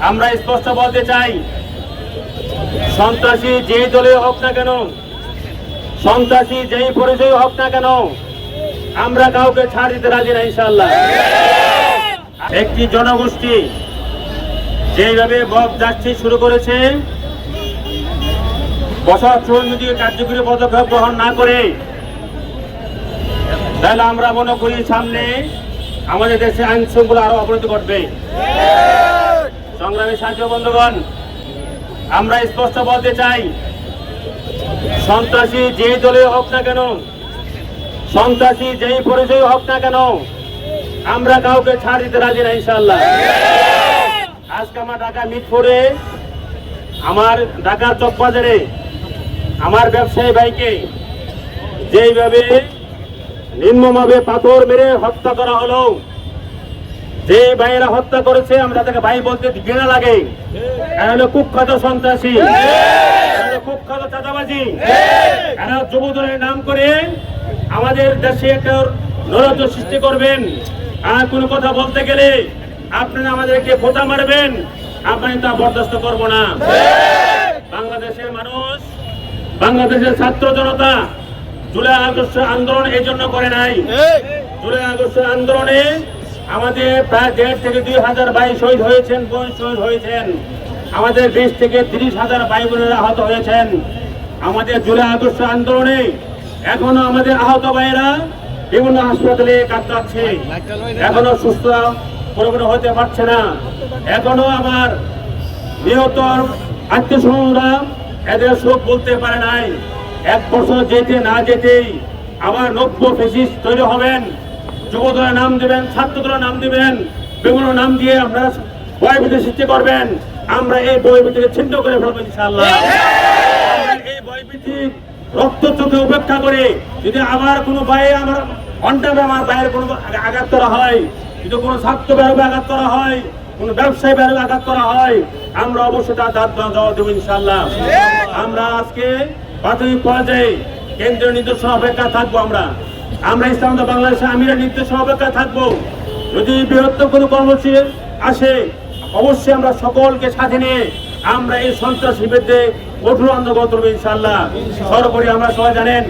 আমরা স্পষ্ট বলতে চাই, সন্ত্রাসী যেই দলে হোক না কেন, সন্ত্রাসী যেই পরিচয় হোক না কেন, আমরা কাউকে ছাড় দিতে রাজি না ইনশাআল্লাহ। একটি জনগোষ্ঠী যেইভাবে বক যাচ্ছি শুরু করেছে, প্রশাসন যদি কার্যকরী পদক্ষেপ গ্রহণ না করে, তাহলে আমরা মনে করি সামনে আমাদের দেশে আইন শৃঙ্খলা আরো অবনতি ঘটবে। সংগ্রামী সাথী বন্ধুগণ, আমরা স্পষ্ট বলতে চাই, সন্ত্রাসী যেই দলে হোক না কেন, সন্ত্রাসী যেই পরিচয় হোক না কেন, আমরা কাউকে ছাড় দিতে রাজি না ইনশাআল্লাহ। আজকে আমার ঢাকা মিরপুরে, আমার ঢাকা চকবাজারে আমার ব্যবসায়ী ভাইকে যেইভাবে নিম্নভাবে পাথর মেরে হত্যা করা হলো, যে ভাইয়েরা হত্যা করেছে আমরা তাকে ভাই বলতে ঘৃণা লাগে। এরা হলো কুখ্যাত সন্ত্রাসী, কুখ্যাত চাঁদাবাজি। এরা যুবদলের নাম করে আমাদের দেশে একটা নৈরাজ্য সৃষ্টি করবেন। আর কোনো কথা বলতে গেলে আপনারা আমাদেরকে খোঁচা মারবেন, আপনারা তা বরদাস্ত করব না। বাংলাদেশের মানুষ, বাংলাদেশের ছাত্র জনতা জুলাই আগস্ট আন্দোলন এই জন্য করে নাই। জুলাই আগস্ট আন্দোলনে আমাদের প্রায় 1.5 থেকে 2,000 ভাই শহীদ হয়েছেন, বোন শহীদ হয়েছেন। আমাদের 20 থেকে 30,000 ভাই বোনেরা আহত হয়েছেন। আমাদের জুলাই আগস্ট আন্দোলনে এখনো আমাদের আহত ভাইয়েরা বিভিন্ন হাসপাতালে কাটাচ্ছে, এখনো সুস্থ পরিপূর্ণ হতে পারছে না। এখনো আমার নিহত আত্মীয় স্বজনরা এদের শোক বলতে পারে নাই। 1 বছর যেতে না যেতেই আবার নব্য ফেসিস্ট তৈরি হবেন, যুবদলের নাম দিবেন, ছাত্রদলের নাম দিবেন, বিভিন্ন নাম দিয়ে আপনারা ভয়ভীতি সৃষ্টি করবেন। আমরা এই ভয়ভীতিকে ছিন্ন করে ফেলবো ইনশাআল্লাহ। এই ভয়ভীতি রক্ত চোখে উপেক্ষা করে যদি আবার কোনো ভাই আমার অন্টাবে আমার ভাইয়ের কোনো আঘাত করা হয়, যদি কোনো ছাত্র বেরোবে আঘাত করা হয়, কোন ব্যবসায়ী বেরোবে আঘাত করা হয়, আমরা অবশ্যই তার জবাব দেবো ইনশাআল্লাহ। আমরা আজকে প্রাথমিক পর্যায়ে কেন্দ্রীয় নির্দেশনা অপেক্ষা থাকবো। আমরা ইসলামাবাদ বাংলাদেশে আমিরের নির্দেশনা অপেক্ষা থাকবো। যদি বৃহত্তর কোনো কর্মসূচি আসে, অবশ্যই আমরা সকলকে সাথে নিয়ে আমরা এই সন্ত্রাসীর বিরুদ্ধে কঠোর আন্দোলন করবো ইনশাআল্লাহ। সর্বোপরি আমরা সবাই জানেন,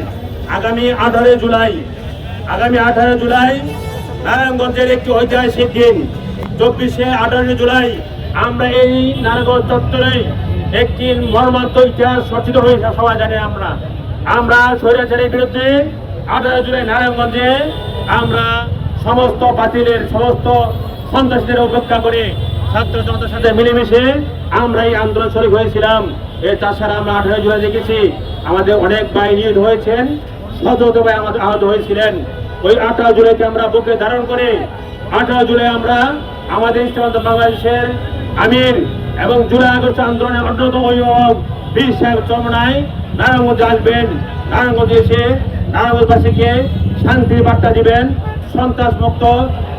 আগামী 18 জুলাই নারায়ণগঞ্জের একটি ঐতিহাসিক দিন। 18 জুলাই আমরা এই নারায়ণগঞ্জ চত্বরে একটি মর্মান্তিক ইতিহাস রচিত হয়েছে সবাই জানেন। আমরা স্বৈরাচারের বিরুদ্ধে 18 জুলাই নারায়ণগঞ্জে আমরা সমস্ত বাতিলের সমস্ত সন্ত্রাসীদের উপেক্ষা করে ছাত্র জনতার সাথে মিলেমিশে আমরা এই আন্দোলন শরীক হয়েছিলাম। তাছাড়া আমরা 18 জুলাই দেখেছি আমাদের অনেক ভাই নিহত হয়েছেন, শত ভাই আমাদের আহত হয়েছিলেন। ওই 18 জুলাইকে আমরা বুকে ধারণ করে 18 জুলাই আমরা আমাদের ইসলামাবাদ বাংলাদেশের আমির এবং জুলাই আগস্ট আন্দোলনের অন্যতম অভিভাবক বীর সাহেব চরমনাই নারায়ণগঞ্জে আসবেন। নারায়ণগঞ্জে এসে নারায়ণগঞ্জবাসীকে শান্তির বার্তা দিবেন, সন্ত্রাস মুক্ত,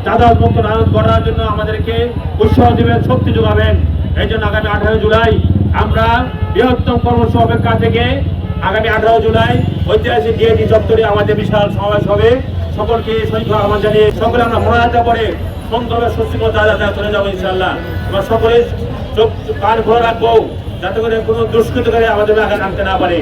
চাঁদাবাজ মুক্ত নারায়ণগঞ্জ গড়ার জন্য আমাদেরকে উৎসাহ দিবেন, শক্তি যোগাবেন। এই জন্য আগামী 18 জুলাই আমরা বৃহত্তম কর্মসূচি অপেক্ষা থেকে আগামী 18 জুলাই ঐতিহাসিক ডিএডি চত্বরে আমাদের বিশাল সমাবেশ হবে। সকলকে শহীদ আহ্বান জানিয়ে সকলে আমরা মোনাজাত করে সুন্দরভাবে সুশৃঙ্খল জায়গায় চলে যাবো ইনশাআল্লাহ। আমরা সকলে চোখ কান খোলা রাখবো যাতে করে কোনো দুষ্কৃতকারী আমাদের আঘাত আনতে না পারে।